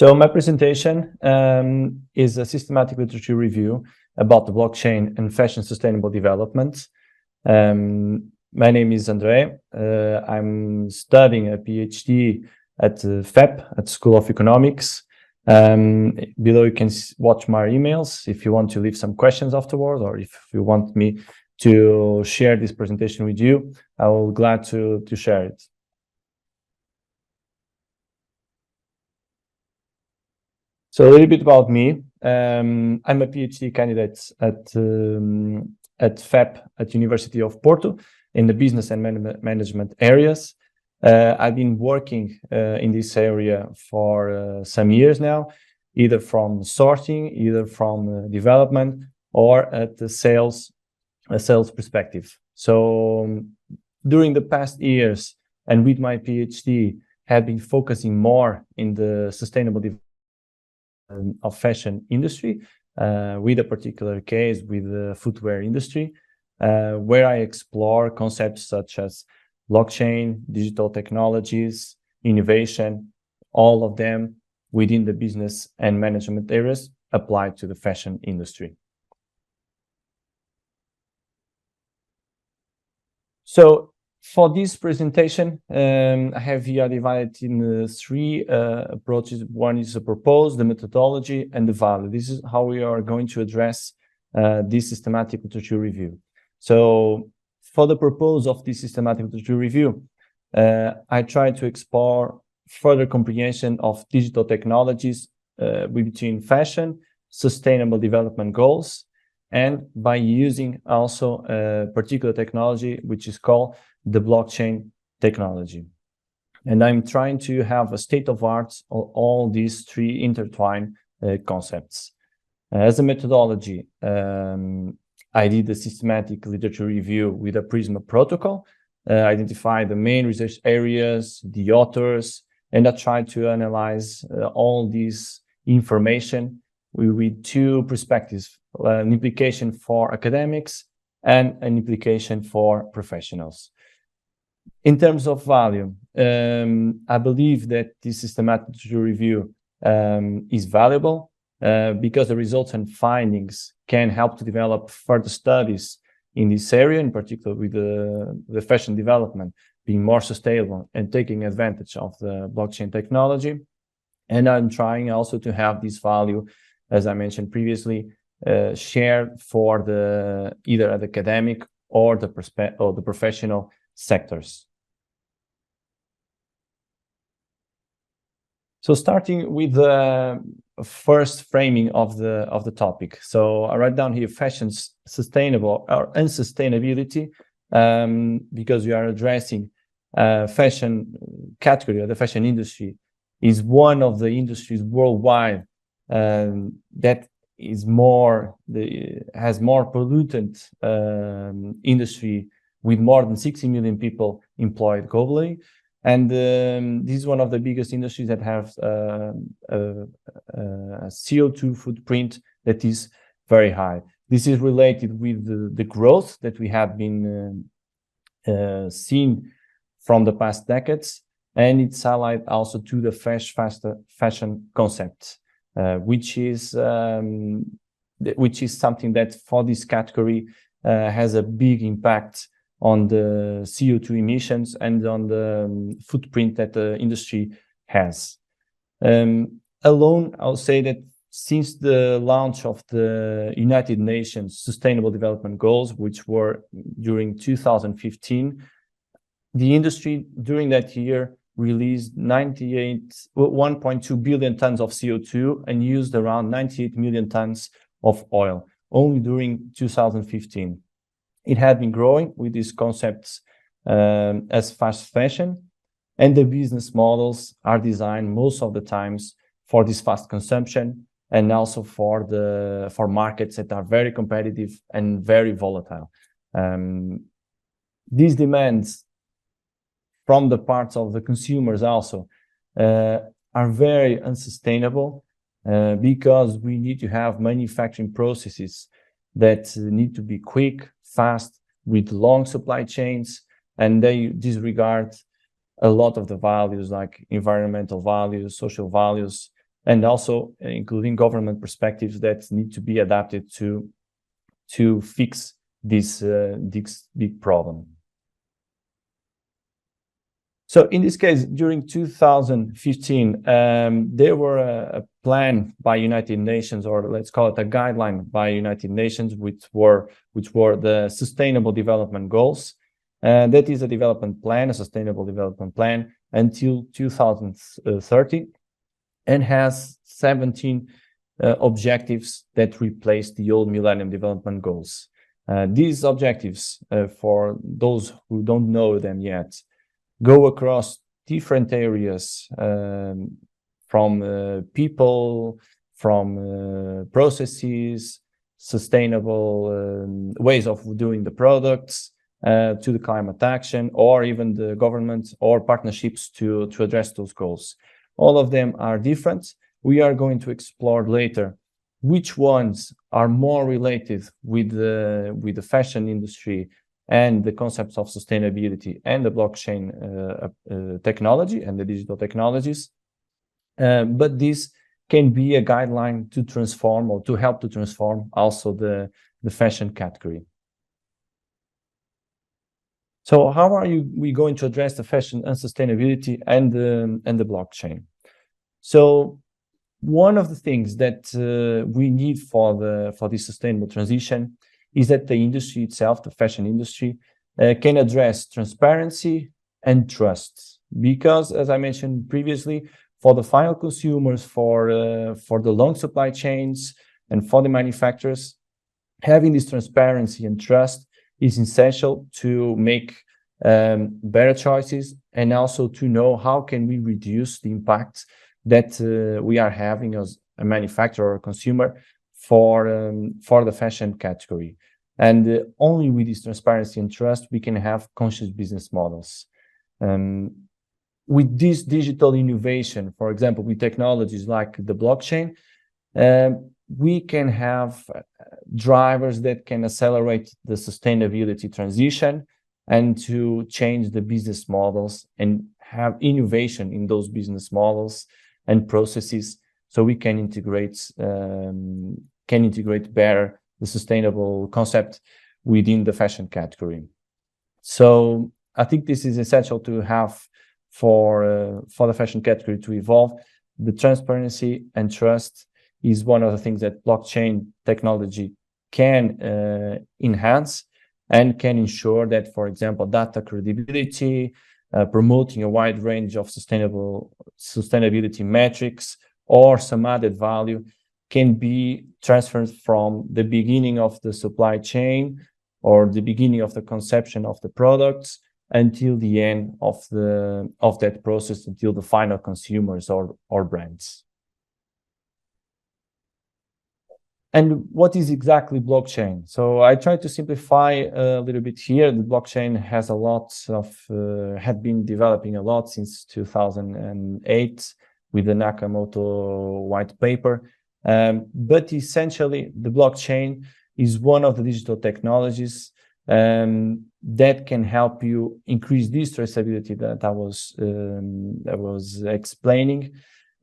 So my presentation is a systematic literature review about the blockchain and fashion sustainable development. My name is André. I'm studying a PhD at FEP, at School of Economics. Below you can watch my emails if you want to leave some questions afterwards, or if you want me to share this presentation with you, I will be glad to share it. So a little bit about me. I'm a PhD candidate at FEP at University of Porto in the business and management areas. I've been working in this area for some years now, either from sourcing, either from development, or at the sales perspective. So during the past years, and with my PhD, have been focusing more in the sustainable development of fashion industry, with a particular case with the footwear industry, where I explore concepts such as blockchain, digital technologies, innovation, all of them within the business and management areas applied to the fashion industry. So for this presentation, I have here divided in three approaches. One is the purpose, the methodology, and the value. This is how we are going to address this systematic literature review. So for the purpose of this systematic literature review, I try to explore further comprehension of digital technologies between fashion, sustainable development goals, and by using also a particular technology which is called the blockchain technology. And I'm trying to have a state of art of all these three intertwined concepts. As a methodology, I did a systematic literature review with a Prisma Protocol, identify the main research areas, the authors, and I tried to analyze all this information with two perspectives, an implication for academics and an implication for professionals. In terms of value, I believe that this systematic review is valuable because the results and findings can help to develop further studies in this area, in particular with the fashion development being more sustainable and taking advantage of the blockchain technology. And I'm trying also to have this value, as I mentioned previously, shared for the either the academic or the professional sectors. So starting with the first framing of the topic. So I write down here fashion's sustainable or unsustainability, because we are addressing fashion category, or the fashion industry is one of the industries worldwide that is has more pollutant industry, with more than 60 million people employed globally. And this is one of the biggest industries that have a CO2 footprint that is very high. This is related with the growth that we have been seeing from the past decades, and it's allied also to the fashion concept, which is something that for this category has a big impact on the CO2 emissions and on the footprint that the industry has. Alone, I'll say that since the launch of the United Nations Sustainable Development Goals, which were during 2015, the industry during that year released 1.2 billion tons of CO2 and used around 98 million tons of oil, only during 2015. It had been growing with these concepts as fast fashion, and the business models are designed most of the times for this fast consumption, and also for markets that are very competitive and very volatile. These demands from the parts of the consumers also are very unsustainable because we need to have manufacturing processes that need to be quick, fast, with long supply chains, and they disregard a lot of the values like environmental values, social values, and also including government perspectives that need to be adapted to fix this big problem. So in this case, during 2015, there were a plan by United Nations, or let's call it a guideline by United Nations, which were the Sustainable Development Goals. That is a development plan, a sustainable development plan until 2030, and has 17 objectives that replace the old Millennium Development Goals. These objectives, for those who don't know them yet, go across different areas, from people, from processes, sustainable ways of doing the products, to the climate action, or even the government or partnerships to address those goals. All of them are different. We are going to explore later which ones are more related with the fashion industry and the concepts of sustainability and the blockchain technology and the digital technologies. But this can be a guideline to transform, or to help to transform also the fashion category. So how are we going to address the fashion and sustainability and the blockchain? So one of the things that we need for this sustainable transition is that the industry itself, the fashion industry, can address transparency and trust. Because, as I mentioned previously, for the final consumers, for the long supply chains, and for the manufacturers, having this transparency and trust is essential to make better choices, and also to know how can we reduce the impact that we are having as a manufacturer or consumer for the fashion category. And only with this transparency and trust we can have conscious business models. With this digital innovation, for example, with technologies like the blockchain, we can have drivers that can accelerate the sustainability transition and to change the business models and have innovation in those business models and processes, so we can integrate better the sustainable concept within the fashion category. So I think this is essential to have for the fashion category to evolve. The transparency and trust is one of the things that blockchain technology can enhance, and can ensure that, for example, data credibility, promoting a wide range of sustainability metrics or some added value can be transferred from the beginning of the supply chain or the beginning of the conception of the products until the end of that process, until the final consumers or brands. And what is exactly blockchain? So I try to simplify a little bit here. The blockchain has a lot of, had been developing a lot since 2008 with the Nakamoto white paper. But essentially, the blockchain is one of the digital technologies that can help you increase this traceability that I was explaining.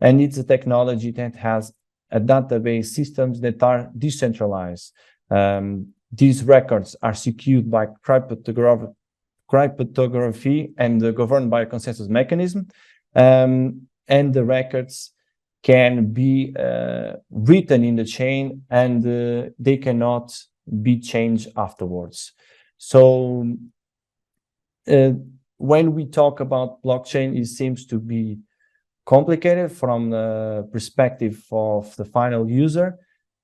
And it's a technology that has a database systems that are decentralized. These records are secured by cryptography and governed by a consensus mechanism. And the records can be written in the chain, and they cannot be changed afterwards. So when we talk about blockchain, it seems to be complicated from the perspective of the final user.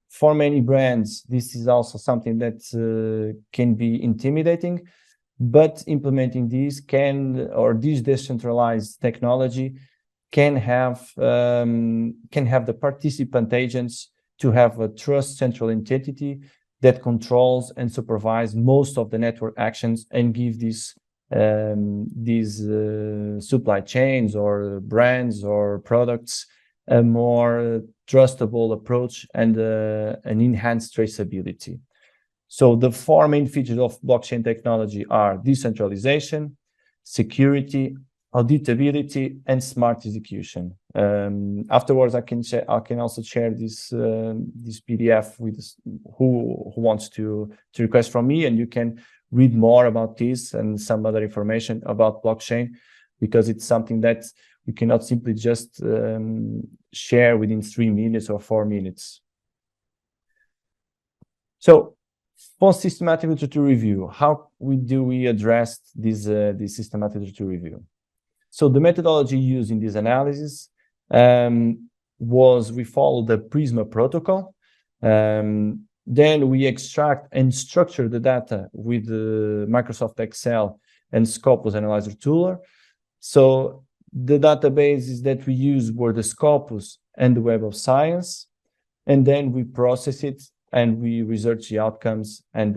For many brands, this is also something that can be intimidating, but implementing this this decentralized technology can have the participant agents to have a trust central entity that controls and supervise most of the network actions and give these supply chains or brands or products a more trustable approach and an enhanced traceability. So the four main features of blockchain technology are decentralization, security, auditability, and smart execution. Afterwards, I can also share this this PDF with who wants to request from me, and you can read more about this and some other information about blockchain, because it's something that we cannot simply just share within 3 minutes or 4 minutes. So, for systematic literature review, how do we address this systematic literature review? So the methodology used in this analysis was we follow the Prisma Protocol. Then we extract and structure the data with the Microsoft Excel and Scopus Analyzer Tooler. So the databases that we used were the Scopus and the Web of Science. And then we process it and we research the outcomes and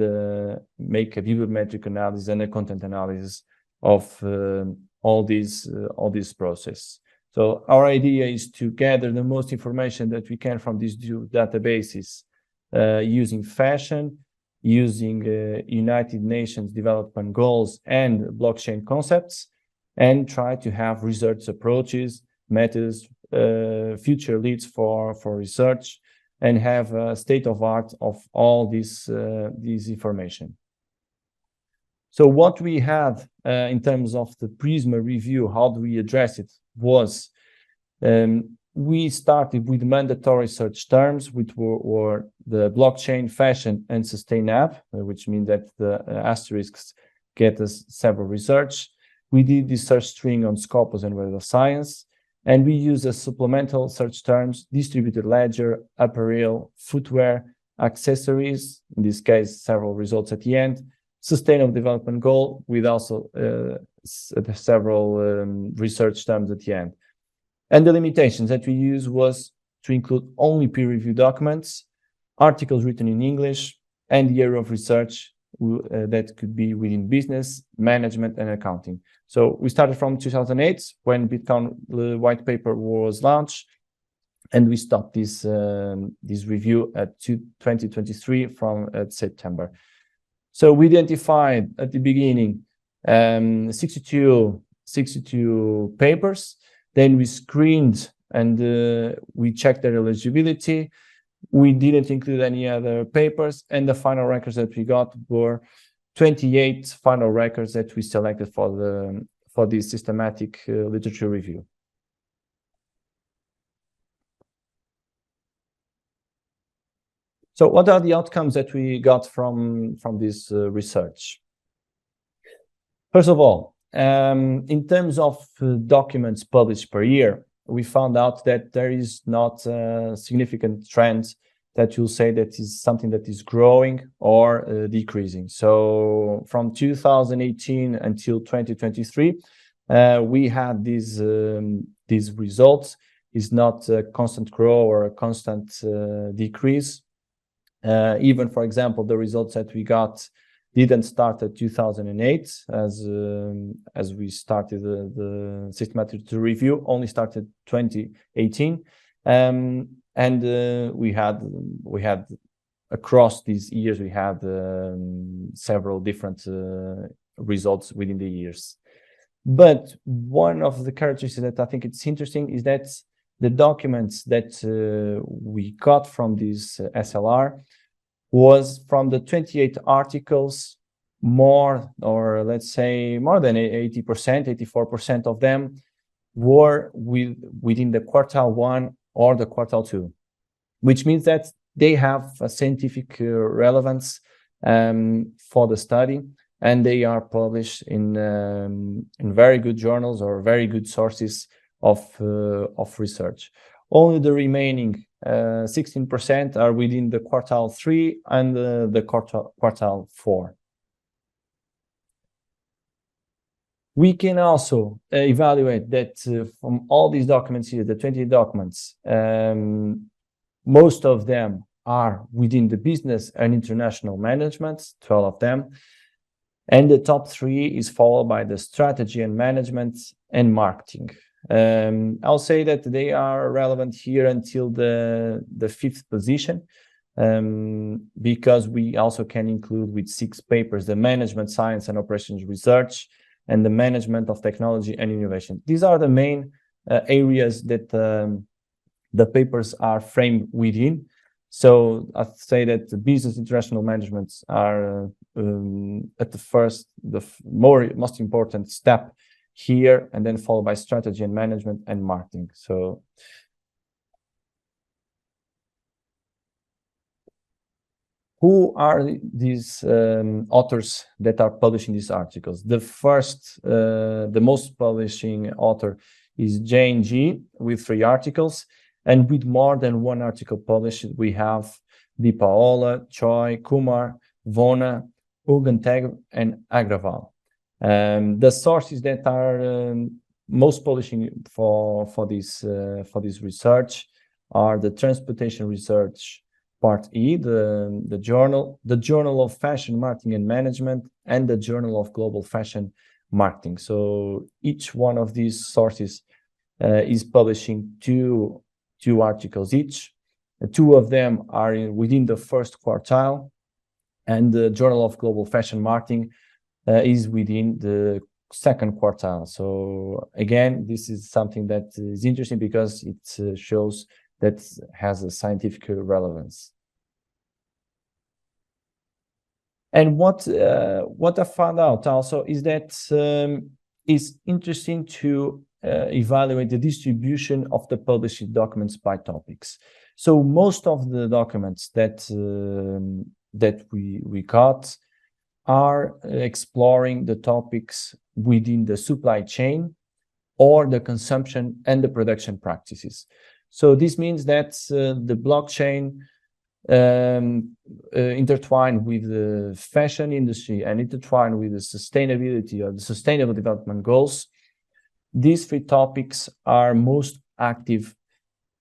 make a bibliometric analysis and a content analysis of all these process. So our idea is to gather the most information that we can from these two databases using fashion, using United Nations Development Goals and blockchain concepts, and try to have research approaches, methods, future leads for research, and have a state of art of all this information. So what we had in terms of the Prisma review, how do we address it, was we started with mandatory search terms, which were the blockchain, fashion, and sustain app, which means that the asterisks get us several research. We did the search string on Scopus and Web of Science, and we use as supplemental search terms distributed ledger, apparel, footwear, accessories, in this case, several results at the end, sustainable development goal, with also several research terms at the end. And the limitations that we use was to include only peer-reviewed documents, articles written in English, and the area of research that could be within business, management, and accounting. So we started from 2008 when Bitcoin white paper was launched, and we stopped this review at 2023 from September. So we identified at the beginning 62 papers. Then we screened and we checked their eligibility. We didn't include any other papers, and the final records that we got were 28 final records that we selected for the systematic literature review. So what are the outcomes that we got from this research? First of all, in terms of documents published per year, we found out that there is not a significant trend that you'll say that is something that is growing or decreasing. So from 2018 until 2023, we had these results. Is not a constant growth or a constant decrease. Even, for example, the results that we got didn't start at 2008 as we started the systematic review, only started 2018. And we had across these years, we had several different results within the years. But one of the characteristics that I think it's interesting is that the documents that we got from this SLR was from the 28 articles, more, or let's say more than 80%, 84% of them were within the quartile 1 or the quartile 2, which means that they have a scientific relevance for the study, and they are published in very good journals or very good sources of research. Only the remaining 16% are within the quartile 3 and the quartile 4. We can also evaluate that from all these documents here, the 20 documents, most of them are within the business and international management, 12 of them. And the top 3 is followed by the strategy and management and marketing. I'll say that they are relevant here until the 5th position, because we also can include with 6 papers the management, science and operations research, and the management of technology and innovation. These are the main areas that the papers are framed within. So I'd say that the business international managements are at the first, most important step here, and then followed by strategy and management and marketing. So who are these authors that are publishing these articles? The first, the most publishing author is Jane G with 3 articles, and with more than 1 article published, we have Di Paola, Choi, Kumar, Vona, Uganteg, and Agraval. The sources that are most publishing for this research are the Transportation Research Part E, the Journal of Fashion Marketing and Management, and the Journal of Global Fashion Marketing. So each one of these sources is publishing two articles each. 2 of them are within the first quartile, and the Journal of Global Fashion Marketing is within the second quartile. So again, this is something that is interesting because it shows that has a scientific relevance. And what I found out also is that it's interesting to evaluate the distribution of the published documents by topics. So most of the documents that we got are exploring the topics within the supply chain or the consumption and the production practices. So this means that the blockchain intertwined with the fashion industry and intertwined with the sustainability or the sustainable development goals, these 3 topics are most active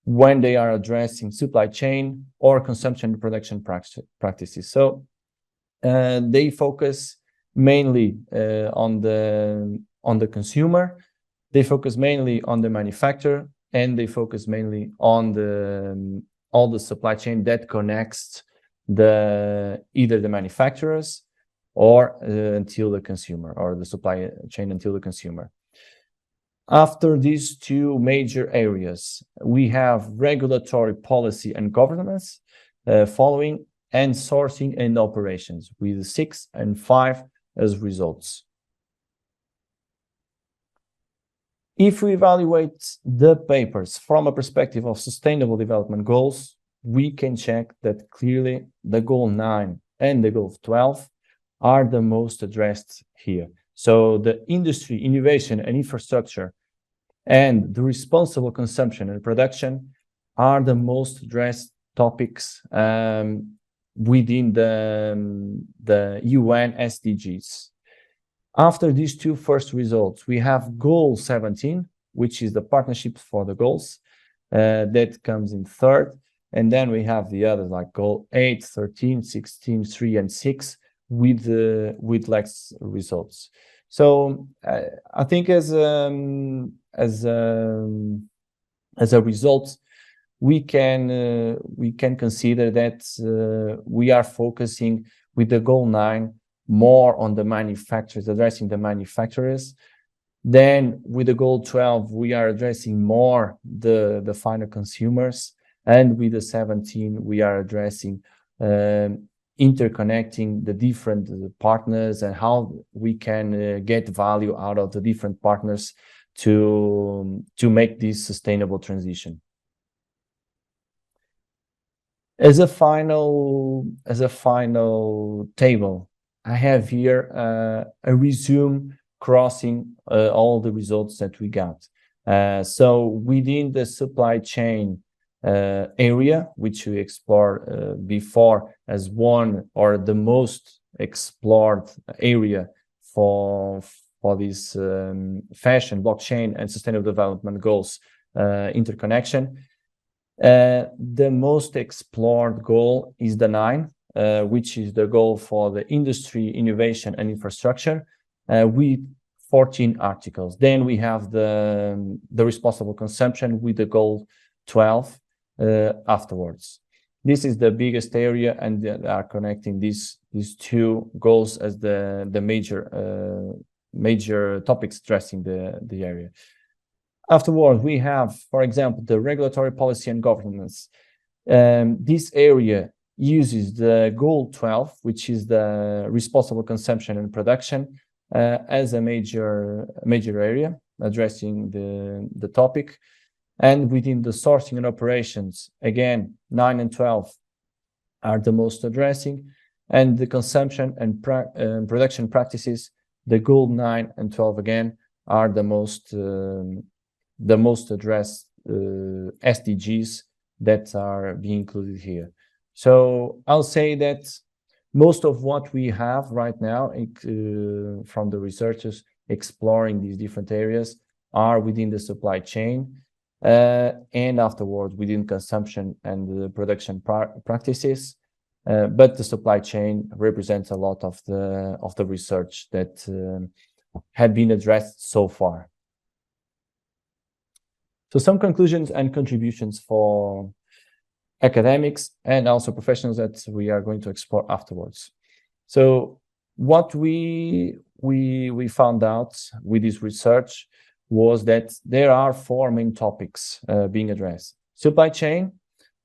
when they are addressing supply chain or consumption and production practices. So they focus mainly on the consumer, they focus mainly on the manufacturer, and they focus mainly on all the supply chain that connects either the manufacturers or until the consumer, or the supply chain until the consumer. After these 2 major areas, we have regulatory policy and governance following, and sourcing and operations with 6 and 5 as results. If we evaluate the papers from a perspective of sustainable development goals, we can check that clearly the goal 9 and the goal 12 are the most addressed here. So the industry, innovation, and infrastructure, and the responsible consumption and production are the most addressed topics within the UN SDGs. After these 2 first results, we have goal 17, which is the partnerships for the goals, that comes in 3rd. And then we have the others like goal 8, 13, 16, 3, and 6 with less results. So I think as a result, we can consider that we are focusing with the goal 9 more on the manufacturers, addressing the manufacturers. Then with the goal 12, we are addressing more the final consumers. And with the 17, we are addressing interconnecting the different partners and how we can get value out of the different partners to make this sustainable transition. As a final table, I have here a resume crossing all the results that we got. So within the supply chain area, which we explored before as one or the most explored area for this fashion, blockchain, and sustainable development goals interconnection. The most explored goal is the 9, which is the goal for the industry, innovation, and infrastructure, with 14 articles. Then we have the responsible consumption with the goal 12 afterwards. This is the biggest area, and they are connecting these 2 goals as the major topics addressing the area. Afterwards, we have, for example, the regulatory policy and governance. This area uses the goal 12, which is the responsible consumption and production, as a major area addressing the topic. And within the sourcing and operations, again, 9 and 12 are the most addressing, and the consumption and production practices, the goal 9 and 12 again are the most addressed SDGs that are being included here. So I'll say that most of what we have right now from the researchers exploring these different areas are within the supply chain, and afterwards within consumption and the production practices. But the supply chain represents a lot of the research that had been addressed so far. So some conclusions and contributions for academics and also professionals that we are going to explore afterwards. So what we found out with this research was that there are 4 main topics being addressed. Supply chain,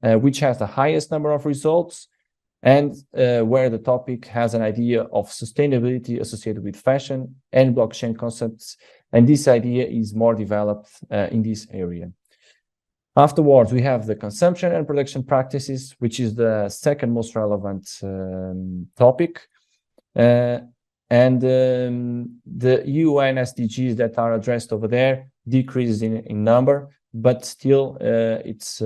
which has the highest number of results, and where the topic has an idea of sustainability associated with fashion and blockchain concepts, and this idea is more developed in this area. Afterwards, we have the consumption and production practices, which is the second most relevant topic. And the UN SDGs that are addressed over there decreases in number, but still it's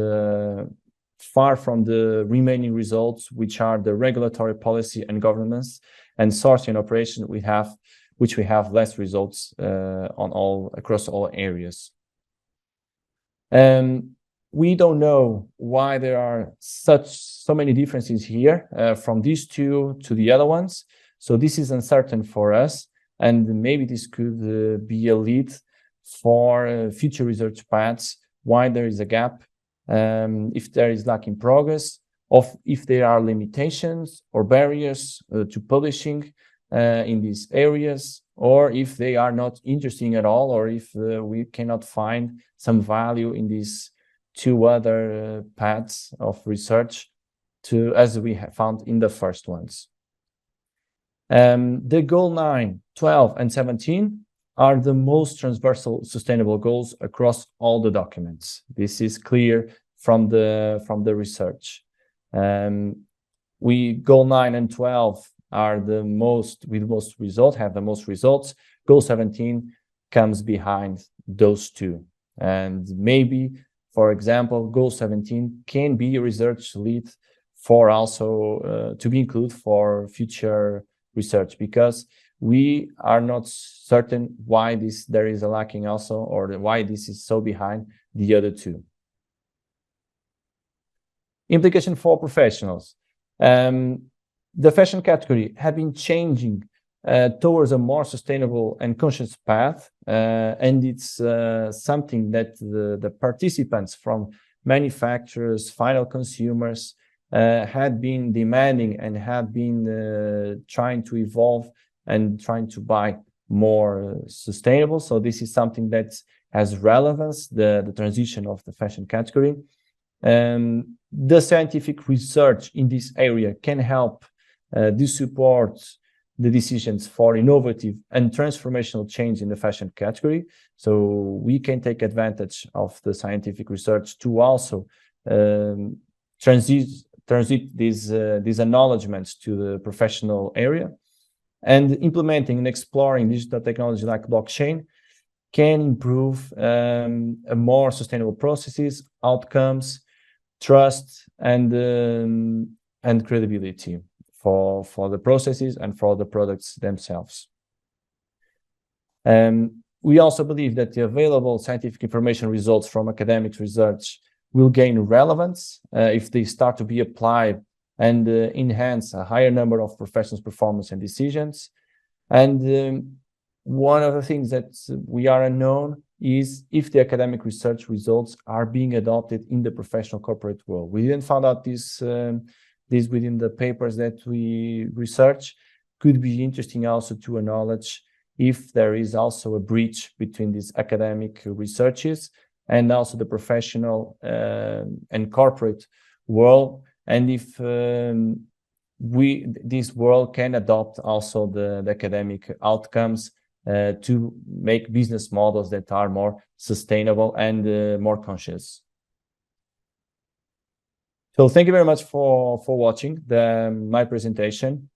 far from the remaining results, which are the regulatory policy and governance and sourcing and operation which we have less results across all areas. We don't know why there are so many differences here from these two to the other ones. So this is uncertain for us, and maybe this could be a lead for future research paths, why there is a gap, if there is lack in progress, if there are limitations or barriers to publishing in these areas, or if they are not interesting at all, or if we cannot find some value in these 2 other paths of research as we have found in the first ones. The goal 9, 12, and 17 are the most transversal sustainable goals across all the documents. This is clear from the research. Goal 9 and 12 are have the most results. Goal 17 comes behind those 2. And maybe, for example, goal 17 can be a research lead for also to be included for future research, because we are not certain why there is a lacking also, or why this is so behind the other 2. Implication for professionals. The fashion category had been changing towards a more sustainable and conscious path, and it's something that the participants from manufacturers, final consumers, had been demanding and had been trying to evolve and trying to buy more sustainable. So this is something that has relevance, the transition of the fashion category. The scientific research in this area can help to support the decisions for innovative and transformational change in the fashion category. So we can take advantage of the scientific research to also transit these acknowledgements to the professional area. And implementing and exploring digital technology like blockchain can improve a more sustainable processes, outcomes, trust, and credibility for the processes and for the products themselves. We also believe that the available scientific information results from academic research will gain relevance if they start to be applied and enhance a higher number of professionals' performance and decisions. And one of the things that we are unknown is if the academic research results are being adopted in the professional corporate world. We didn't find out this within the papers that we research. Could be interesting also to acknowledge if there is also a breach between these academic researches and also the professional and corporate world, and if this world can adopt also the academic outcomes to make business models that are more sustainable and more conscious. So thank you very much for watching my presentation.